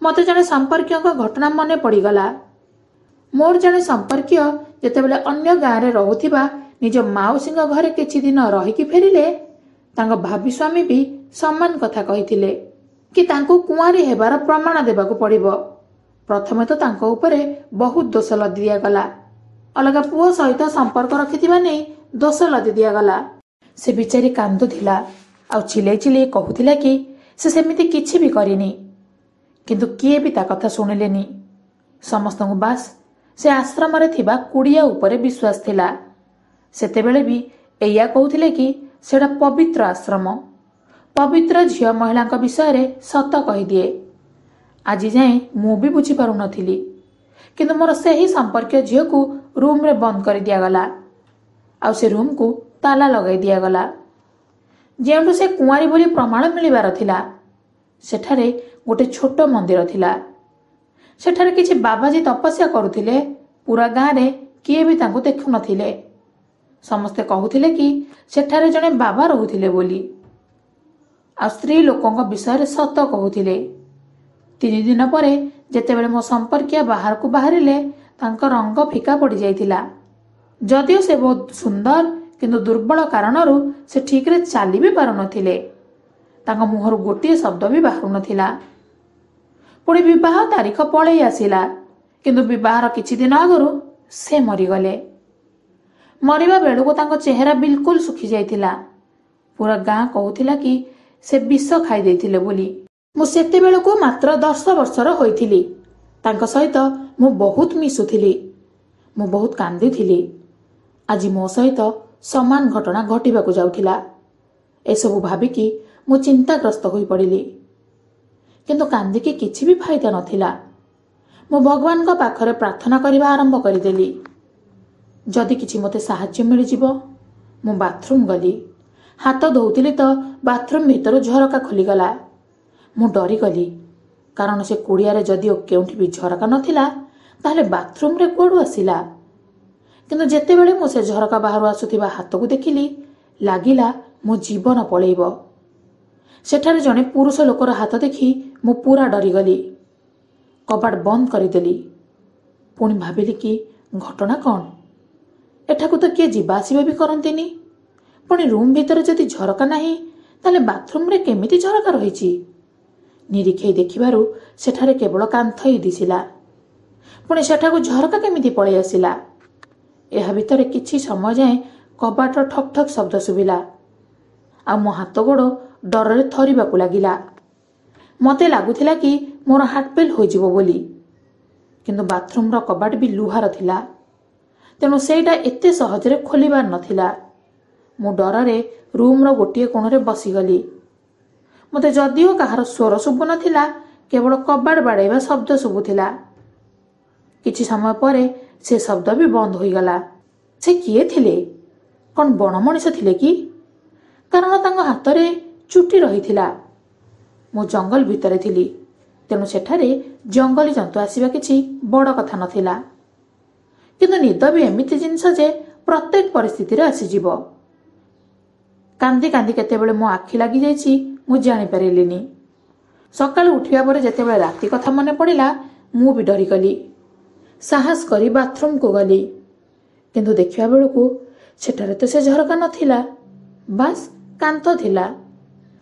ମୋତେ ଜଣେ ସମ୍ପର୍କୀୟଙ୍କ ଘଟଣା ମନେ ପଡ଼ିଗଲା। ମୋର ଜଣେ ସମ୍ପର୍କୀୟ ଯେତେବେଳେ ଅନ୍ୟ ଗାଁରେ ରହୁଥିବା ନିଜ ମାଉସୀଙ୍କ ଘରେ କିଛି ଦିନ ରହିକି ଫେରିଲେ, ତାଙ୍କ ଭାବି ସ୍ୱାମୀ ବି ସମାନ କଥା କହିଥିଲେ କି ତାଙ୍କୁ କୁଆଁରୀ ହେବାର ପ୍ରମାଣ ଦେବାକୁ ପଡ଼ିବ। ପ୍ରଥମେ ତ ତାଙ୍କ ଉପରେ ବହୁତ ଦୋଷ ଲଦି ଦିଆଗଲା। ଅଲଗା ପୁଅ ସହିତ ସମ୍ପର୍କ ରଖିଥିବା ନେଇ ଦୋଷ ଲଦି ଦିଆଗଲା। ସେ ବିଚାରୀ କାନ୍ଦୁଥିଲା, ଆଉ ଚିଲେଇ ଚିଲେଇ କହୁଥିଲା କି ସେ ସେମିତି କିଛି ବି କରିନି। କିନ୍ତୁ କିଏ ବି ତା କଥା ଶୁଣିଲେନି। ସମସ୍ତଙ୍କୁ ବାସ୍ ସେ ଆଶ୍ରମରେ ଥିବା କୁଡ଼ିଆ ଉପରେ ବିଶ୍ୱାସ ଥିଲା। ସେତେବେଳେ ବି ଏଇଆ କହୁଥିଲେ କି ସେଟା ପବିତ୍ର ଆଶ୍ରମ, ପବିତ୍ର ଝିଅ ମହିଳାଙ୍କ ବିଷୟରେ ସତ କହିଦିଏ। ଆଜି ଯାଏଁ ମୁଁ ବି ବୁଝିପାରୁନଥିଲି, କିନ୍ତୁ ମୋର ସେହି ସମ୍ପର୍କୀୟ ଝିଅକୁ ରୁମ୍ରେ ବନ୍ଦ କରି ଦିଆଗଲା, ଆଉ ସେ ରୁମ୍କୁ ତାଲା ଲଗାଇ ଦିଆଗଲା। ଯେଉଁଠୁ ସେ କୁଆଁରୀ ବୋଲି ପ୍ରମାଣ ମିଳିବାର ଥିଲା, ସେଠାରେ ଗୋଟେ ଛୋଟ ମନ୍ଦିର ଥିଲା। ସେଠାରେ କିଛି ବାବାଜୀ ତପସ୍ୟା କରୁଥିଲେ। ପୁରା ଗାଁରେ କିଏ ବି ତାଙ୍କୁ ଦେଖୁନଥିଲେ। ସମସ୍ତେ କହୁଥିଲେ କି ସେଠାରେ ଜଣେ ବାବା ରହୁଥିଲେ ବୋଲି, ଆଉ ସ୍ତ୍ରୀ ଲୋକଙ୍କ ବିଷୟରେ ସତ କହୁଥିଲେ। 3 ଦିନ ପରେ ଯେତେବେଳେ ମୋ ସମ୍ପର୍କୀୟ ବାହାରକୁ ବାହାରିଲେ ତାଙ୍କ ରଙ୍ଗ ଫିକା ପଡ଼ିଯାଇଥିଲା। ଯଦିଓ ସେ ବହୁତ ସୁନ୍ଦର, କିନ୍ତୁ ଦୁର୍ବଳ କାରଣରୁ ସେ ଠିକରେ ଚାଲି ବି ପାରୁନଥିଲେ। ତାଙ୍କ ମୁହଁରୁ ଗୋଟିଏ ଶବ୍ଦ ବି ବାହାରୁନଥିଲା। ପୁଣି ବିବାହ ତାରିଖ ପଳେଇ ଆସିଲା, କିନ୍ତୁ ବିବାହର କିଛି ଦିନ ଆଗରୁ ସେ ମରିଗଲେ। ମରିବା ବେଳକୁ ତାଙ୍କ ଚେହେରା ବିଲକୁଲ ଶୁଖି ଯାଇଥିଲା। ପୁରା ଗାଁ କହୁଥିଲା କି ସେ ବିଷ ଖାଇ ଦେଇଥିଲେ ବୋଲି। ମୁଁ ସେତେବେଳକୁ ମାତ୍ର 10 ବର୍ଷର ହୋଇଥିଲି। ତାଙ୍କ ସହିତ ମୁଁ ବହୁତ ମିଶୁଥିଲି। ମୁଁ ବହୁତ କାନ୍ଦିଥିଲି। ଆଜି ମୋ ସହିତ ସମାନ ଘଟଣା ଘଟିବାକୁ ଯାଉଥିଲା। ଏସବୁ ଭାବିକି ମୁଁ ଚିନ୍ତାଗ୍ରସ୍ତ ହୋଇପଡ଼ିଲି। କିନ୍ତୁ କାନ୍ଦିକି କିଛି ବି ଫାଇଦା ନଥିଲା। ମୁଁ ଭଗବାନଙ୍କ ପାଖରେ ପ୍ରାର୍ଥନା କରିବା ଆରମ୍ଭ କରିଦେଲି। ଯଦି କିଛି ମୋତେ ସାହାଯ୍ୟ ମିଳିଯିବ। ମୁଁ ବାଥରୁମ୍ ଗଲି। ହାତ ଧୋଉଥିଲି ତ ବାଥରୁମ୍ ଭିତରୁ ଝରକା ଖୋଲିଗଲା। ମୁଁ ଡରିଗଲି, କାରଣ ସେ କୁଡ଼ିଆରେ ଯଦିଓ କେଉଁଠି ବି ଝରକା ନଥିଲା, ତାହେଲେ ବାଥରୁମ୍ରେ କୁଆଡ଼ୁ ଆସିଲା। କିନ୍ତୁ ଯେତେବେଳେ ମୁଁ ସେ ଝରକା ବାହାରୁ ଆସୁଥିବା ହାତକୁ ଦେଖିଲି, ଲାଗିଲା ମୋ ଜୀବନ ପଳେଇବ। ସେଠାରେ ଜଣେ ପୁରୁଷ ଲୋକର ହାତ ଦେଖି ମୁଁ ପୁରା ଡରିଗଲି। କବାଟ ବନ୍ଦ କରିଦେଲି। ପୁଣି ଭାବିଲି କି ଘଟଣା କ'ଣ? ଏଠାକୁ ତ କିଏ ଯିବା ଆସିବା ବି କରନ୍ତିନି। ପୁଣି ରୁମ୍ ଭିତରେ ଯଦି ଝରକା ନାହିଁ, ତାହେଲେ ବାଥରୁମ୍ରେ କେମିତି ଝରକା ରହିଛି? ନିରୀକ୍ଷେଇ ଦେଖିବାରୁ ସେଠାରେ କେବଳ କାନ୍ଥ ହିଁ ଦିଶିଲା। ପୁଣି ସେଠାକୁ ଝରକା କେମିତି ପଳେଇ ଆସିଲା? ଏହା ଭିତରେ କିଛି ସମୟ ଯାଏଁ କବାଟର ଠକ୍ ଠକ୍ ଶବ୍ଦ ଶୁଭିଲା। ଆଉ ମୋ ହାତ ଗୋଡ଼ ଡରରେ ଥରିବାକୁ ଲାଗିଲା। ମୋତେ ଲାଗୁଥିଲା କି ମୋର ହାର୍ଟଫେଲ୍ ହୋଇଯିବ ବୋଲି। କିନ୍ତୁ ବାଥରୁମ୍ର କବାଟ ବି ଲୁହାର ଥିଲା, ତେଣୁ ସେଇଟା ଏତେ ସହଜରେ ଖୋଲିବାର ନଥିଲା। ମୁଁ ଡରରେ ରୁମ୍ର ଗୋଟିଏ କୋଣରେ ବସିଗଲି। ମୋତେ ଯଦିଓ କାହାର ସ୍ୱର ଶୁଭୁନଥିଲା, କେବଳ କବାଟ ବାଡ଼େଇବା ଶବ୍ଦ ଶୁଭୁଥିଲା। କିଛି ସମୟ ପରେ ସେ ଶବ୍ଦ ବି ବନ୍ଦ ହୋଇଗଲା। ସେ କିଏ ଥିଲେ? କ'ଣ ବଣ ମଣିଷ ଥିଲେ କି? କାରଣ ତାଙ୍କ ହାତରେ ଚୁଟି ରହିଥିଲା। ମୁଁ ଜଙ୍ଗଲ ଭିତରେ ଥିଲି, ତେଣୁ ସେଠାରେ ଜଙ୍ଗଲୀ ଜନ୍ତୁ ଆସିବା କିଛି ବଡ଼ କଥା ନଥିଲା। କିନ୍ତୁ ନିଦ ବି ଏମିତି ଜିନିଷ ଯେ ପ୍ରତ୍ୟେକ ପରିସ୍ଥିତିରେ ଆସିଯିବ। କାନ୍ଦି କାନ୍ଦି କେତେବେଳେ ମୋ ଆଖି ଲାଗିଯାଇଛି ମୁଁ ଜାଣିପାରିଲିନି। ସକାଳୁ ଉଠିବା ପରେ ଯେତେବେଳେ ରାତି କଥା ମନେ ପଡ଼ିଲା, ମୁଁ ବି ଡରିଗଲି। ସାହସ କରି ବାଥରୁମ୍କୁ ଗଲି। କିନ୍ତୁ ଦେଖିବା ବେଳକୁ ସେଠାରେ ତ ସେ ଝରକା ନଥିଲା, ବାସ୍ କାନ୍ଥ ଥିଲା।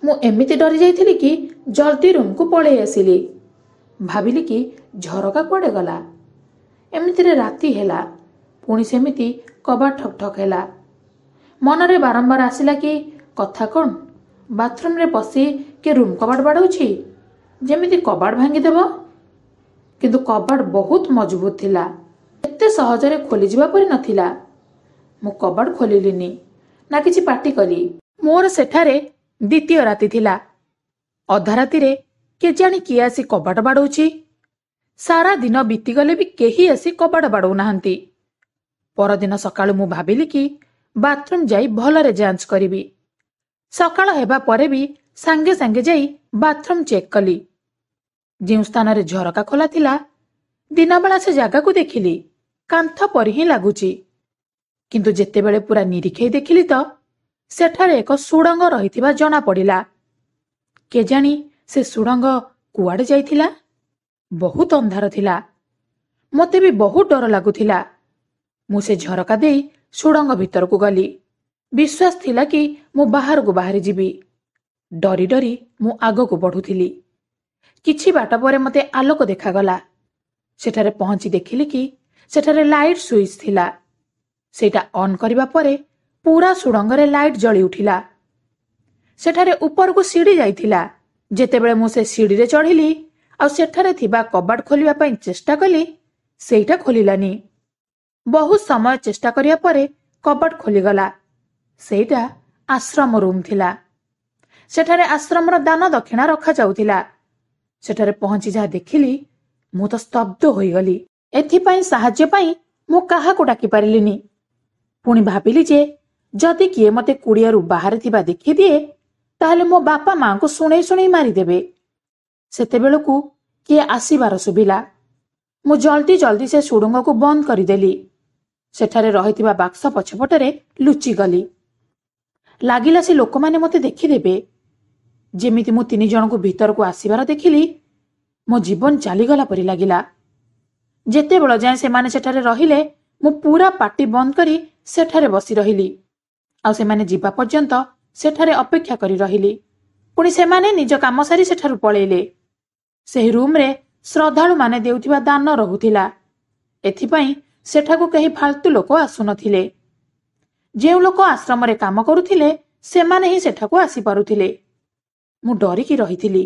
ମୁଁ ଏମିତି ଡରି ଯାଇଥିଲି କି ଜଲ୍ଦି ରୁମ୍କୁ ପଳେଇ ଆସିଲି। ଭାବିଲି କି ଝରକା କୁଆଡ଼େ ଗଲା। ଏମିତିରେ ରାତି ହେଲା। ପୁଣି ସେମିତି କବାଟ ଠକ୍ ଠକ୍ ହେଲା। ମନରେ ବାରମ୍ବାର ଆସିଲା କି କଥା କ'ଣ, ବାଥରୁମ୍ରେ ପଶି କିଏ ରୁମ୍ କବାଟ ବାଡ଼ଉଛି, ଯେମିତି କବାଟ ଭାଙ୍ଗିଦେବ। କିନ୍ତୁ କବାଟ ବହୁତ ମଜବୁତ ଥିଲା। ଏତେ ସହଜରେ ଖୋଲିଯିବା ପରି ନଥିଲା। ମୁଁ କବାଟ ଖୋଲିଲିନି, ନା କିଛି ପାଟି କଲି। ମୋର ସେଠାରେ ଦ୍ୱିତୀୟ ରାତି ଥିଲା। ଅଧା ରାତିରେ କେଜାଣି କିଏ ଆସି କବାଟ ବାଡ଼ଉଛି। ସାରା ଦିନ ବିତିଗଲେ ବି କେହି ଆସି କବାଟ ବାଡ଼ଉନାହାନ୍ତି। ପରଦିନ ସକାଳୁ ମୁଁ ଭାବିଲି କି ବାଥରୁମ୍ ଯାଇ ଭଲରେ ଯାଞ୍ଚ କରିବି। ସକାଳ ହେବା ପରେ ବି ସାଙ୍ଗେ ସାଙ୍ଗେ ଯାଇ ବାଥରୁମ୍ ଚେକ୍ କଲି। ଯେଉଁ ସ୍ଥାନରେ ଝରକା ଖୋଲା ଥିଲା, ଦିନବେଳା ସେ ଜାଗାକୁ ଦେଖିଲି କାନ୍ଥ ପରି ହିଁ ଲାଗୁଛି। କିନ୍ତୁ ଯେତେବେଳେ ପୁରା ନିରୀକ୍ଷେଇ ଦେଖିଲି ତ ସେଠାରେ ଏକ ସୁଡ଼ଙ୍ଗ ରହିଥିବା ଜଣାପଡ଼ିଲା। କେଜାଣି ସେ ସୁଡ଼ଙ୍ଗ କୁଆଡ଼େ ଯାଇଥିଲା? ବହୁତ ଅନ୍ଧାର ଥିଲା। ମୋତେ ବି ବହୁତ ଡର ଲାଗୁଥିଲା। ମୁଁ ସେ ଝରକା ଦେଇ ସୁଡ଼ଙ୍ଗ ଭିତରକୁ ଗଲି। ବିଶ୍ୱାସ ଥିଲା କି ମୁଁ ବାହାରକୁ ବାହାରି ଯିବି। ଡରି ଡରି ମୁଁ ଆଗକୁ ବଢ଼ୁଥିଲି। କିଛି ବାଟ ପରେ ମୋତେ ଆଲୋକ ଦେଖାଗଲା। ସେଠାରେ ପହଞ୍ଚି ଦେଖିଲି କି ସେଠାରେ ଲାଇଟ୍ ସୁଇଚ୍ ଥିଲା। ସେଇଟା ଅନ୍ କରିବା ପରେ ପୁରା ସୁଡ଼ଙ୍ଗରେ ଲାଇଟ୍ ଜଳି ଉଠିଲା। ସେଠାରେ ଉପରକୁ ସିଡ଼ି ଯାଇଥିଲା। ଯେତେବେଳେ ମୁଁ ସେ ସିଡ଼ିରେ ଚଢ଼ିଲି ଆଉ ସେଠାରେ ଥିବା କବାଟ ଖୋଲିବା ପାଇଁ ଚେଷ୍ଟା କଲି, ସେଇଟା ଖୋଲିଲାନି। ବହୁତ ସମୟ ଚେଷ୍ଟା କରିବା ପରେ କବାଟ ଖୋଲିଗଲା। ସେଇଟା ଆଶ୍ରମ ରୁମ୍ ଥିଲା। ସେଠାରେ ଆଶ୍ରମର ଦାନ ଦକ୍ଷିଣା ରଖାଯାଉଥିଲା। ସେଠାରେ ପହଞ୍ଚି ଯାହା ଦେଖିଲି, ମୁଁ ତ ସ୍ତବ୍ଧ ହୋଇଗଲି। ଏଥିପାଇଁ ସାହାଯ୍ୟ ପାଇଁ ମୁଁ କାହାକୁ ଡାକିପାରିଲିନି। ପୁଣି ଭାବିଲି ଯେ ଯଦି କିଏ ମୋତେ କୁଡ଼ିଆରୁ ବାହାରେ ଥିବା ଦେଖିଦିଏ, ତାହେଲେ ମୋ ବାପା ମାଙ୍କୁ ଶୁଣେଇ ଶୁଣେଇ ମାରିଦେବେ। ସେତେବେଳକୁ କିଏ ଆସିବାର ଶୁଭିଲା। ମୁଁ ଜଲ୍ଦି ଜଲ୍ଦି ସେ ସୁଡ଼ଙ୍ଗକୁ ବନ୍ଦ କରିଦେଲି। ସେଠାରେ ରହିଥିବା ବାକ୍ସ ପଛପଟରେ ଲୁଚିଗଲି। ଲାଗିଲା ସେ ଲୋକମାନେ ମୋତେ ଦେଖିଦେବେ। ଯେମିତି ମୁଁ 3 ଜଣଙ୍କୁ ଭିତରକୁ ଆସିବାର ଦେଖିଲି, ମୋ ଜୀବନ ଚାଲିଗଲା ପରି ଲାଗିଲା। ଯେତେବେଳ ଯାଏଁ ସେମାନେ ସେଠାରେ ରହିଲେ ମୁଁ ପୁରା ପାଟି ବନ୍ଦ କରି ସେଠାରେ ବସି ରହିଲି। ଆଉ ସେମାନେ ଯିବା ପର୍ଯ୍ୟନ୍ତ ସେଠାରେ ଅପେକ୍ଷା କରି ରହିଲି। ପୁଣି ସେମାନେ ନିଜ କାମ ସାରି ସେଠାରୁ ପଳେଇଲେ। ସେହି ରୁମ୍ରେ ଶ୍ରଦ୍ଧାଳୁମାନେ ଦେଉଥିବା ଦାନ ରହୁଥିଲା। ଏଥିପାଇଁ ସେଠାକୁ କେହି ଫାଲତୁ ଲୋକ ଆସୁନଥିଲେ। ଯେଉଁ ଲୋକ ଆଶ୍ରମରେ କାମ କରୁଥିଲେ ସେମାନେ ହିଁ ସେଠାକୁ ଆସିପାରୁଥିଲେ। ମୁଁ ଡରିକି ରହିଥିଲି।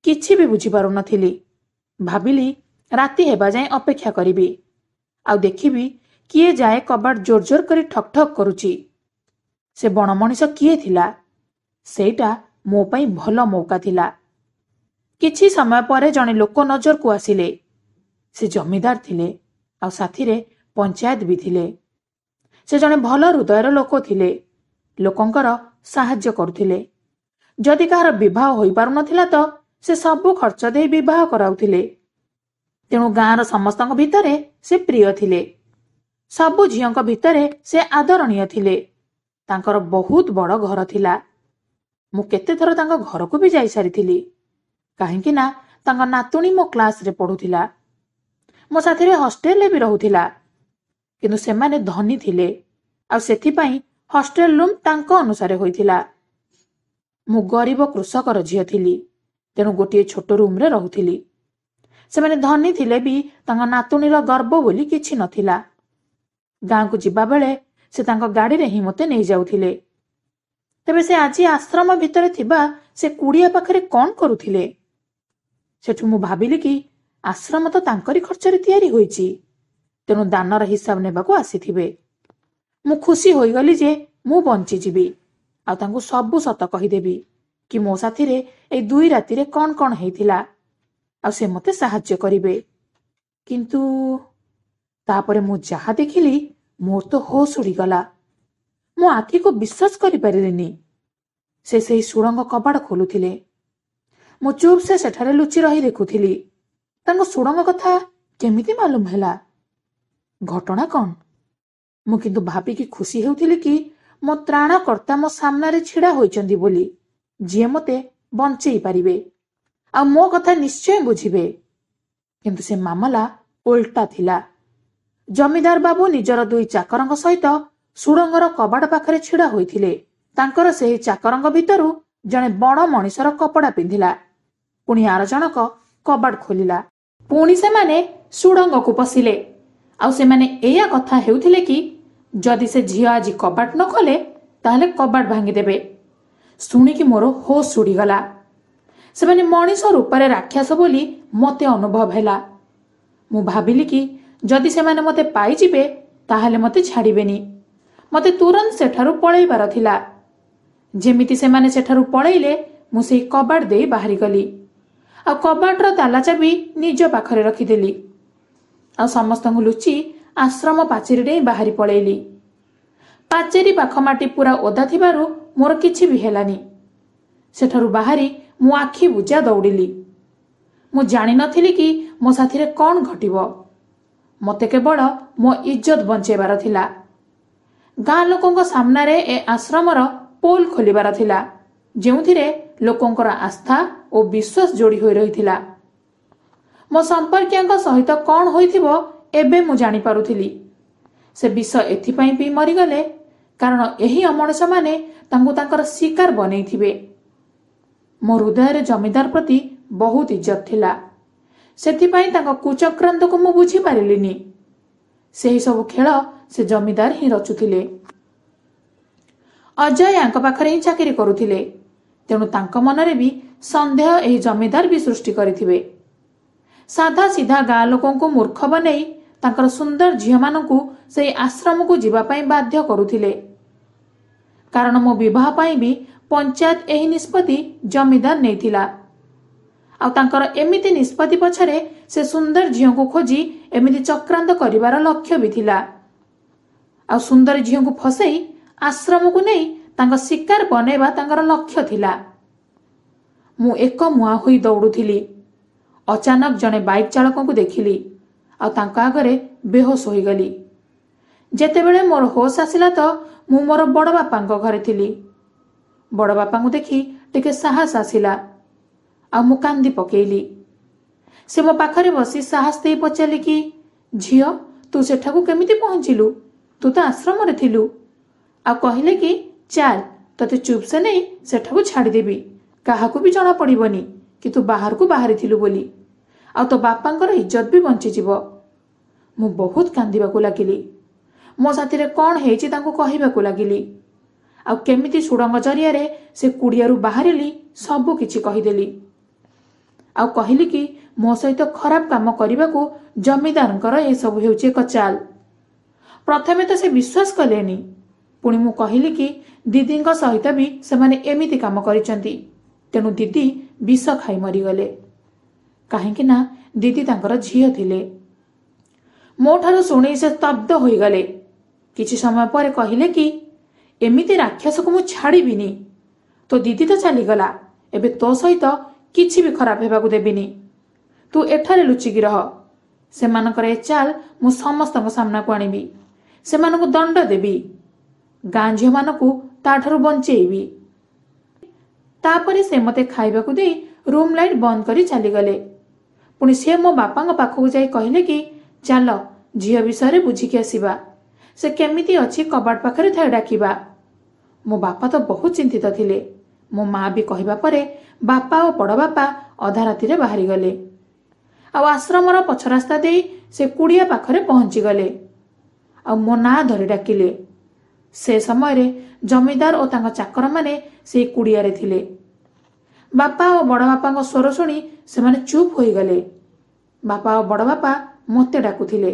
କିଛି ବି ବୁଝିପାରୁନଥିଲି। ଭାବିଲି ରାତି ହେବା ଯାଏଁ ଅପେକ୍ଷା କରିବି। ଆଉ ଦେଖିବି କିଏ ଯାଏ କବାଟ ଜୋର ଜୋର କରି ଠକ୍ ଠକ୍ କରୁଛି। ସେ ବଣ ମଣିଷ କିଏ ଥିଲା? ସେଇଟା ମୋ ପାଇଁ ଭଲ ମୌକା ଥିଲା। କିଛି ସମୟ ପରେ ଜଣେ ଲୋକ ନଜରକୁ ଆସିଲେ। ସେ ଜମିଦାର ଥିଲେ ଆଉ ସାଥିରେ ପଞ୍ଚାୟତ ବି ଥିଲେ। ସେ ଜଣେ ଭଲ ହୃଦୟର ଲୋକ ଥିଲେ। ଲୋକଙ୍କର ସାହାଯ୍ୟ କରୁଥିଲେ। ଯଦି କାହାର ବିବାହ ହୋଇପାରୁନଥିଲା ତ ସେ ସବୁ ଖର୍ଚ୍ଚ ଦେଇ ବିବାହ କରାଉଥିଲେ। ତେଣୁ ଗାଁର ସମସ୍ତଙ୍କ ଭିତରେ ସେ ପ୍ରିୟ ଥିଲେ। ସବୁ ଝିଅଙ୍କ ଭିତରେ ସେ ଆଦରଣୀୟ ଥିଲେ। ତାଙ୍କର ବହୁତ ବଡ଼ ଘର ଥିଲା। ମୁଁ କେତେଥର ତାଙ୍କ ଘରକୁ ବି ଯାଇସାରିଥିଲି। କାହିଁକି ନା ତାଙ୍କ ନାତୁଣୀ ମୋ କ୍ଲାସରେ ପଢୁଥିଲା। ମୋ ସାଥିରେ ହଷ୍ଟେଲରେ ବି ରହୁଥିଲା। କିନ୍ତୁ ସେମାନେ ଧନୀ ଥିଲେ ଆଉ ସେଥିପାଇଁ ହଷ୍ଟେଲ ରୁମ୍ ତାଙ୍କ ଅନୁସାରେ ହୋଇଥିଲା। ମୁଁ ଗରିବ କୃଷକର ଝିଅ ଥିଲି। ତେଣୁ ଗୋଟିଏ ଛୋଟ ରୁମ୍ରେ ରହୁଥିଲି। ସେମାନେ ଧନୀ ଥିଲେ ବି ତାଙ୍କ ନାତୁଣୀର ଗର୍ବ ବୋଲି କିଛି ନଥିଲା। ଗାଁକୁ ଯିବାବେଳେ ସେ ତାଙ୍କ ଗାଡ଼ିରେ ହିଁ ମୋତେ ନେଇଯାଉଥିଲେ। ତେବେ ସେ ଆଜି ଆଶ୍ରମ ଭିତରେ ଥିବା ସେ କୁଡ଼ିଆ ପାଖରେ କ'ଣ କରୁଥିଲେ? ସେଠୁ ମୁଁ ଭାବିଲି କି ଆଶ୍ରମ ତ ତାଙ୍କରି ଖର୍ଚ୍ଚରେ ତିଆରି ହୋଇଛି। ତେଣୁ ଦାନର ହିସାବ ନେବାକୁ ଆସିଥିବେ। ମୁଁ ଖୁସି ହୋଇଗଲି ଯେ ମୁଁ ବଞ୍ଚିଯିବି ଆଉ ତାଙ୍କୁ ସବୁ ସତ କହିଦେବି କି ମୋ ସାଥିରେ ଏଇ 2 ରାତିରେ କ'ଣ କ'ଣ ହେଇଥିଲା ଆଉ ସେ ମୋତେ ସାହାଯ୍ୟ କରିବେ। କିନ୍ତୁ ତାପରେ ମୁଁ ଯାହା ଦେଖିଲି ମୋର ତ ହୋସ୍ ଉଡ଼ିଗଲା। ମୋ ଆଖିକୁ ବିଶ୍ୱାସ କରିପାରିଲିନି। ସେ ସେହି ସୁଡ଼ଙ୍ଗ କବାଟ ଖୋଲୁଥିଲେ। ମୁଁ ଚୁପ୍ ସେଠାରେ ଲୁଚି ରହି ଦେଖୁଥିଲି। ତାଙ୍କ ସୁଡ଼ଙ୍ଗ କଥା କେମିତି ମାଲୁମ ହେଲା? ଘଟଣା କ'ଣ? ମୁଁ କିନ୍ତୁ ଭାବିକି ଖୁସି ହେଉଥିଲି କି ମୋ ତ୍ରାଣକର୍ତ୍ତା ମୋ ସାମ୍ନାରେ ଛିଡ଼ା ହୋଇଛନ୍ତି ବୋଲି, ଯିଏ ମୋତେ ବଞ୍ଚେଇ ପାରିବେ ଆଉ ମୋ କଥା ନିଶ୍ଚୟ ବୁଝିବେ। କିନ୍ତୁ ସେ ମାମଲା ଓଲଟା ଥିଲା। ଜମିଦାର ବାବୁ ନିଜର 2 ଚାକରଙ୍କ ସହିତ ସୁଡ଼ଙ୍ଗର କବାଟ ପାଖରେ ଛିଡ଼ା ହୋଇଥିଲେ। ତାଙ୍କର ସେହି ଚାକରଙ୍କ ଭିତରୁ ଜଣେ ବଡ଼ ମଣିଷର କପଡ଼ା ପିନ୍ଧିଲା। ପୁଣି ଆର ଜଣକ କବାଟ ଖୋଲିଲା। ପୁଣି ସେମାନେ ସୁଡ଼ଙ୍ଗକୁ ପଶିଲେ। ଆଉ ସେମାନେ ଏଇଆ କଥା ହେଉଥିଲେ କି ଯଦି ସେ ଝିଅ ଆଜି କବାଟ ନ ଖୋଲେ ତାହେଲେ କବାଟ ଭାଙ୍ଗିଦେବେ। ଶୁଣିକି ମୋର ହୋସ୍ ଉଡ଼ିଗଲା। ସେମାନେ ମଣିଷ ରୂପରେ ରାକ୍ଷସ ବୋଲି ମୋତେ ଅନୁଭବ ହେଲା। ମୁଁ ଭାବିଲି କି ଯଦି ସେମାନେ ମୋତେ ପାଇଯିବେ ତାହେଲେ ମୋତେ ଛାଡ଼ିବେନି। ମୋତେ ତୁରନ୍ତ ସେଠାରୁ ପଳେଇବାର ଥିଲା। ଯେମିତି ସେମାନେ ସେଠାରୁ ପଳେଇଲେ ମୁଁ ସେହି କବାଟ ଦେଇ ବାହାରିଗଲି ଆଉ କବାଟର ତାଲା ଚାବି ନିଜ ପାଖରେ ରଖିଦେଲି। ଆଉ ସମସ୍ତଙ୍କୁ ଲୁଚି ଆଶ୍ରମ ପାଚେରୀ ଡେଇଁ ବାହାରି ପଳେଇଲି। ପାଚେରୀ ପାଖ ମାଟି ପୁରା ଓଦା ଥିବାରୁ ମୋର କିଛି ବି ହେଲାନି। ସେଠାରୁ ବାହାରି ମୁଁ ଆଖି ବୁଜା ଦୌଡ଼ିଲି। ମୁଁ ଜାଣିନଥିଲି କି ମୋ ସାଥିରେ କ'ଣ ଘଟିବ। ମୋତେ କେବଳ ମୋ ଇଜ୍ଜତ ବଞ୍ଚେଇବାର ଥିଲା। ଗାଁ ଲୋକଙ୍କ ସାମ୍ନାରେ ଏ ଆଶ୍ରମର ପୋଲ୍ ଖୋଲିବାର ଥିଲା, ଯେଉଁଥିରେ ଲୋକଙ୍କର ଆସ୍ଥା ଓ ବିଶ୍ୱାସ ଯୋଡ଼ି ହୋଇ ରହିଥିଲା। ମୋ ସମ୍ପର୍କୀୟଙ୍କ ସହିତ କ'ଣ ହୋଇଥିବ ଏବେ ମୁଁ ଜାଣିପାରୁଥିଲି। ସେ ବିଷ ଏଥିପାଇଁ ପିଇ ମରିଗଲେ କାରଣ ଏହି ଅମଣିଷମାନେ ତାଙ୍କୁ ତାଙ୍କର ଶିକାର ବନେଇଥିବେ। ମୋ ହୃଦୟରେ ଜମିଦାର ପ୍ରତି ବହୁତ ଇଜ୍ଜତ ଥିଲା। ସେଥିପାଇଁ ତାଙ୍କ କୁଚକ୍ରାନ୍ତକୁ ମୁଁ ବୁଝିପାରିଲିନି। ସେହି ସବୁ ଖେଳ ସେ ଜମିଦାର ହିଁ ରଚୁଥିଲେ। ଅଜୟ ୟାଙ୍କ ପାଖରେ ହିଁ ଚାକିରି କରୁଥିଲେ। ତେଣୁ ତାଙ୍କ ମନରେ ବି ସନ୍ଦେହ ଏହି ଜମିଦାର ବି ସୃଷ୍ଟି କରିଥିବେ। ସାଧା ସିଧା ଗାଁ ଲୋକଙ୍କୁ ମୂର୍ଖ ବନେଇ ତାଙ୍କର ସୁନ୍ଦର ଝିଅମାନଙ୍କୁ ସେହି ଆଶ୍ରମକୁ ଯିବା ପାଇଁ ବାଧ୍ୟ କରୁଥିଲେ। କାରଣ ମୋ ବିବାହ ପାଇଁ ବି ପଞ୍ଚାୟତ ଏହି ନିଷ୍ପତ୍ତି ଜମିଦାର ନେଇଥିଲା। ଆଉ ତାଙ୍କର ଏମିତି ନିଷ୍ପତ୍ତି ପଛରେ ସେ ସୁନ୍ଦର ଝିଅଙ୍କୁ ଖୋଜି ଏମିତି ଚକ୍ରାନ୍ତ କରିବାର ଲକ୍ଷ୍ୟ ବି ଥିଲା। ଆଉ ସୁନ୍ଦର ଝିଅଙ୍କୁ ଫସେଇ ଆଶ୍ରମକୁ ନେଇ ତାଙ୍କ ଶିକାର ବନେଇବା ତାଙ୍କର ଲକ୍ଷ୍ୟ ଥିଲା। ମୁଁ ଏକମୁହାଁ ହୋଇ ଦୌଡ଼ୁଥିଲି। ଅଚାନକ ଜଣେ ବାଇକ୍ ଚାଳକଙ୍କୁ ଦେଖିଲି ଆଉ ତାଙ୍କ ଆଗରେ ବେହୋସ ହୋଇଗଲି। ଯେତେବେଳେ ମୋର ହୋସ୍ ଆସିଲା ତ ମୁଁ ମୋର ବଡ଼ ବାପାଙ୍କ ଘରେ ଥିଲି। ବଡ଼ ବାପାଙ୍କୁ ଦେଖି ଟିକେ ସାହସ ଆସିଲା ଆଉ ମୁଁ କାନ୍ଦି ପକେଇଲି। से मो पाखरे बसी साहस दे पचारे कि झियो तू सेठाकू केमिति पहुंचिलु, तू तो आश्रम रे थिलु। आ कहले कि चल तते चुप से नहीं सेठाकू छाड़देवी, काहाकू भी जना पड़िबनी कि तू बाहर को बाहरी थिलु बोली, आ तो बापांकर इज्जत भी बंची जीवो। मु बहुत कांदिबाकू लागिली। मो साथी कौन हेची तांको कहिबाकू लागिली। आ केमिति सुड़ंग जरिया रे से कुड़ियारू बाहरिली सबु किछि कहिदेली। आ कहली कि मो सहित खराब काम करने जमीदार ये सब हेउछि एक चाल। प्रथमे तो से विश्वास कलेनी, पुणी मु कहली कि दीदी सहित भी सेमाने एमिति काम करिसंती, तेणु दीदी विष खाई मरीगले। काहेकि ना दीदी तांकर झियो थिले। मोठारु शुणी से स्तब्ध होईगले। किछि समय पर कहले कि एमिति राक्षस को मु छाड़ीबिनी, तो दीदी तो चलीगला, एबे तो सहित किछि भी खराब हेबाकू देबिनी। तू एठारे लुचिकी रह। सेमानकर ए चाल मु समस्तक सामना को आनिबी, सेमानकू दंड देबी, गाँ झियो मानकू ताठारु बंचेइबी। तापरे से मते खाइबाकू दे रूम लाइट बंद करी चलीगले। पुणी से मो बापा पाखकू जाई कहले कि चल झियो विषय बुझिकी आसिबा, से केमिति अछि कबाट पाखरे थाई डाकिबा। मो बापा तो बहुत चिंतित थिले। मो माँ भी कहबा परे बापा और बड़ बापा अधा राति रे बाहरी गले। आ आश्रमर पछ रास्ता दे से कुड़िया पाखरे पहुंची गले। आ मो ना धरी डाकिले। से समय रे जमीदार और तांका चाकर माने से कुड़िया रे थिले। बापा और बड़ बापा स्वर शुणी से माने चुप होई गले। बापा और बड़ बापा मते डाकुथिले।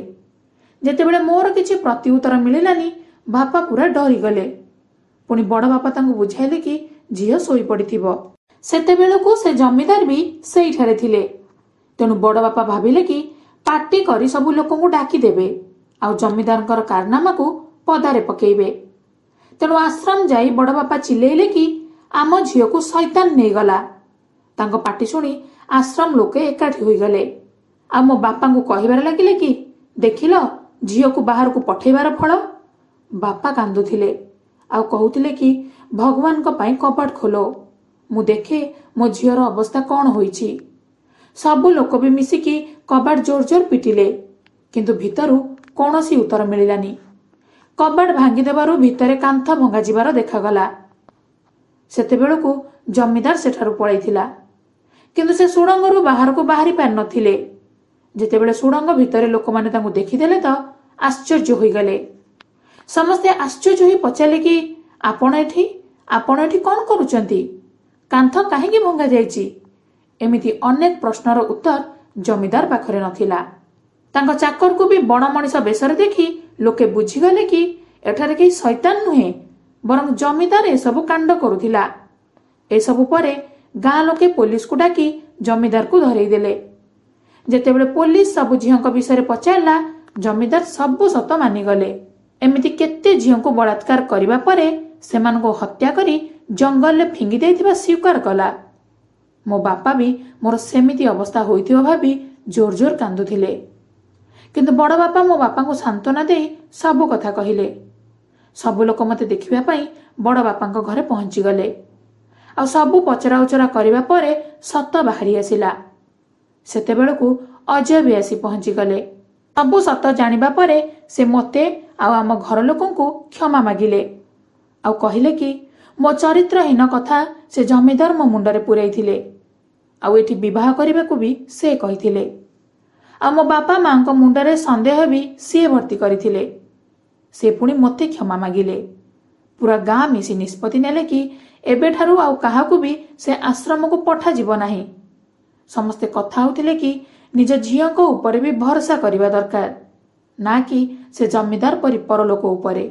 जेतेबेले मोर किछि प्रत्युत्तर मिलिलानी बापा पूरा डरी गले। पुणी बड़ बापा तांको बुझाइले कि झियो सोई पड़िथिबो। सेतेबेलकू से जमीदार भी सेइठारे थिले। तेणु बड़ बापा भाविले कि पार्टी करी सबु लोकंकू डाकी देबे, आ जमीदारंकर कारनामा को पदारे पकेइबे। तेणु आश्रम जाई बड़ बापा चिल्लेइले कि आम झियो को शैतान नहीं गला। तांको पार्टी शुणी आश्रम लोके एकाठी होई गले। आ मो बापा को कहिबार लागिले कि देखिलो झियो को बाहर को पठेइबार फल। बापा कांदुथिले आ कहूथिले कि भगवान को पाई कबाट खोलो, मु देखे मो झियोर अवस्था कौन होईछि। सबु लोक भी मिसिकी कबाट जोर जोर पिटिले, किंतु भितरु कौनसी उत्तर मिलिलानी। कबाट भांगी देबारु भितरे कांथ भंगा जिबार देखागला। सेतेबेलकू जमीदार सेठारु पळैथिला, किंतु से सुड़ंगरु बाहर को बाहरी पार नथिले। जेतेबेले सुड़ंग भितरे लोक माने तांकु देखिदेले तो आश्चर्य होई गले। समस्ते आश्चर्य होई पचाले कि आपण एठी कौन करूचंती, कांथ काहेकि भंगा जायछि। एमिति अनेक प्रश्नर उत्तर जमीदार पाखरे नथिला। तांको चाकर को भी बड़ मनिष बेसरे देखि लोके बुझीगले कि एठारे केही शैतान नुहे, बरं जमीदार ए सबु कांड करुथिला। ए सबु परे गाँ लोके पुलिस को डाकी जमीदार को धरेई देले। जेतेबेले पुलिस सबु झियोंक विषय पचारला, जमीदार सबु सत मानिगले। एमिति केते झियोंको बलात्कार करिबा परे सेमानको हत्या करी जंगल ले फिंगी देइथिबा स्वीकार कला। मो बापा भी मोर सेमिति अवस्था होइथिबा भाबी जोर जोर कांदुथिले, किंतु बड़ बापा मो बापा को सांत्वना देई सबु कथा कहिले। सबु लोक मते देखिबा पई बड़ बापांको घरे पहुंची गले। आ सबु पचरा उचरा करिबा परे सत बाहरी आसिला। सेतेबेलकू अजय भी आसी पहुंची गले। सबु सत जानिबा परे से मते आ आम घर लोकंकू क्षमा मागिले। आ कहिले कि मो चरित्रहीन कथा से जमीदार मो मुंडरे पुरैथिले, आ एठी विवाह करबाकू भी से कहिथिले। आ मो बापा मां को मुंडरे संदेह भी से भर्ती करिथिले। से पुणी मते क्षमा मागिले। पूरा गाँ मिसी निष्पत्ति नेले कि एबेठारु आउ काहाकू भी से आश्रम को पठा जीव नाही। समस्ते कथा होतिले कि निज झियों ऊपर भी भरोसा करबा दरकार, ना कि से जमीदार परि परलोक उपरे।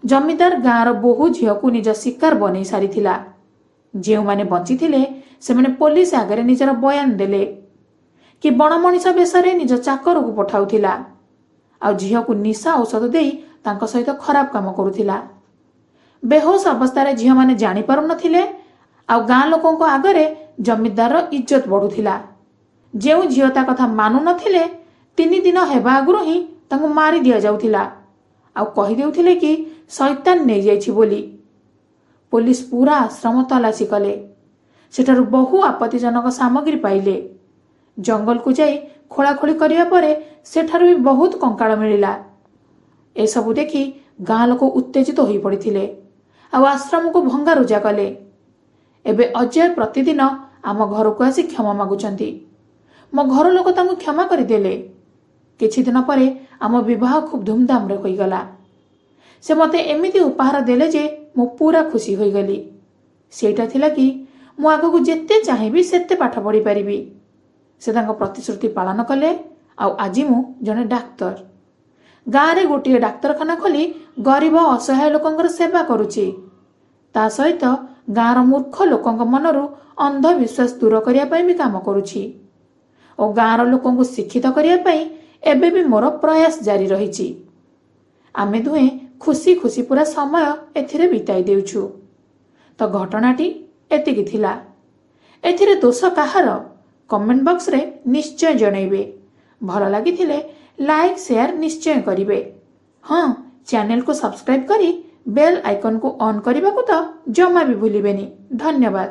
जमीदार गाँर बहु झियो को निज शिकार बनै सारिथिला। जेउ माने बंची थिले से माने पुलिस आगरे निजर बयान देले कि बण मनिष बेसरे निज चाकर को पठाउथिला, आ झियो को निशा औषध देई तांको सहित खराब काम करुथिला। बेहोश अवस्था झियो माने जानी पारु नथिले, आ गाँ लोकंको आगरे जमीदार इज्जत बढ़ुथिला। जेउ झियो ता कथा मानु नथिले 3 दिन हेबा आगुरु ही तांको मारी दिया जाउथिला, आ कहि देउथिले कि शैतान नै जाइछि बोली। पुलिस पूरा आश्रम तलाशी कले। सेठारु बहु आपत्तिजनक सामग्री पाइले, ଜଙ୍ଗଲକୁ ଯାଇ ଖୋଳାଖୋଳି କରିବା ପରେ ସେଠାରୁ ବି ବହୁତ କଙ୍କାଳ ମିଳିଲା। ଏସବୁ ଦେଖି ଗାଁ ଲୋକ ଉତ୍ତେଜିତ ହୋଇପଡ଼ିଥିଲେ ଆଉ ଆଶ୍ରମକୁ ଭଙ୍ଗାରୁଜା କଲେ। ଏବେ ଅଜୟ ପ୍ରତିଦିନ ଆମ ଘରକୁ ଆସି କ୍ଷମା ମାଗୁଛନ୍ତି। ମୋ ଘର ଲୋକ ତାଙ୍କୁ କ୍ଷମା କରିଦେଲେ। କିଛି ଦିନ ପରେ ଆମ ବିବାହ ଖୁବ୍ ଧୁମଧାମରେ ହୋଇଗଲା। ସେ ମୋତେ ଏମିତି ଉପହାର ଦେଲେ ଯେ ମୁଁ ପୁରା ଖୁସି ହୋଇଗଲି। ସେଇଟା ଥିଲା କି ମୁଁ ଆଗକୁ ଯେତେ ଚାହିଁବି ସେତେ ପାଠ ପଢ଼ିପାରିବି। ସେ ତାଙ୍କ ପ୍ରତିଶ୍ରୁତି ପାଳନ କଲେ ଆଉ ଆଜି ମୁଁ ଜଣେ ଡାକ୍ତର। ଗାଁରେ ଗୋଟିଏ ଡାକ୍ତରଖାନା ଖୋଲି ଗରିବ ଅସହାୟ ଲୋକଙ୍କର ସେବା କରୁଛି। ତା ସହିତ ଗାଁର ମୂର୍ଖ ଲୋକଙ୍କ ମନରୁ ଅନ୍ଧବିଶ୍ୱାସ ଦୂର କରିବା ପାଇଁ ବି କାମ କରୁଛି ଓ ଗାଁର ଲୋକଙ୍କୁ ଶିକ୍ଷିତ କରିବା ପାଇଁ ଏବେ ବି ମୋର ପ୍ରୟାସ ଜାରି ରହିଛି। ଆମେ ଦୁହେଁ ଖୁସି ଖୁସି ପୁରା ସମୟ ଏଥିରେ ବିତାଇ ଦେଉଛୁ। ତ ଘଟଣାଟି ଏତିକି ଥିଲା। ଏଥିରେ ଦୋଷ କାହାର? କମେଣ୍ଟ ବକ୍ସରେ ନିଶ୍ଚୟ ଜଣାଇବେ। ଭଲ ଲାଗିଥିଲେ ଲାଇକ୍ ସେୟାର ନିଶ୍ଚୟ କରିବେ। ହଁ, ଚ୍ୟାନେଲକୁ ସବସ୍କ୍ରାଇବ କରି ବେଲ୍ ଆଇକନକୁ ଅନ୍ କରିବାକୁ ତ ଜମା ବି ଭୁଲିବେନି। ଧନ୍ୟବାଦ।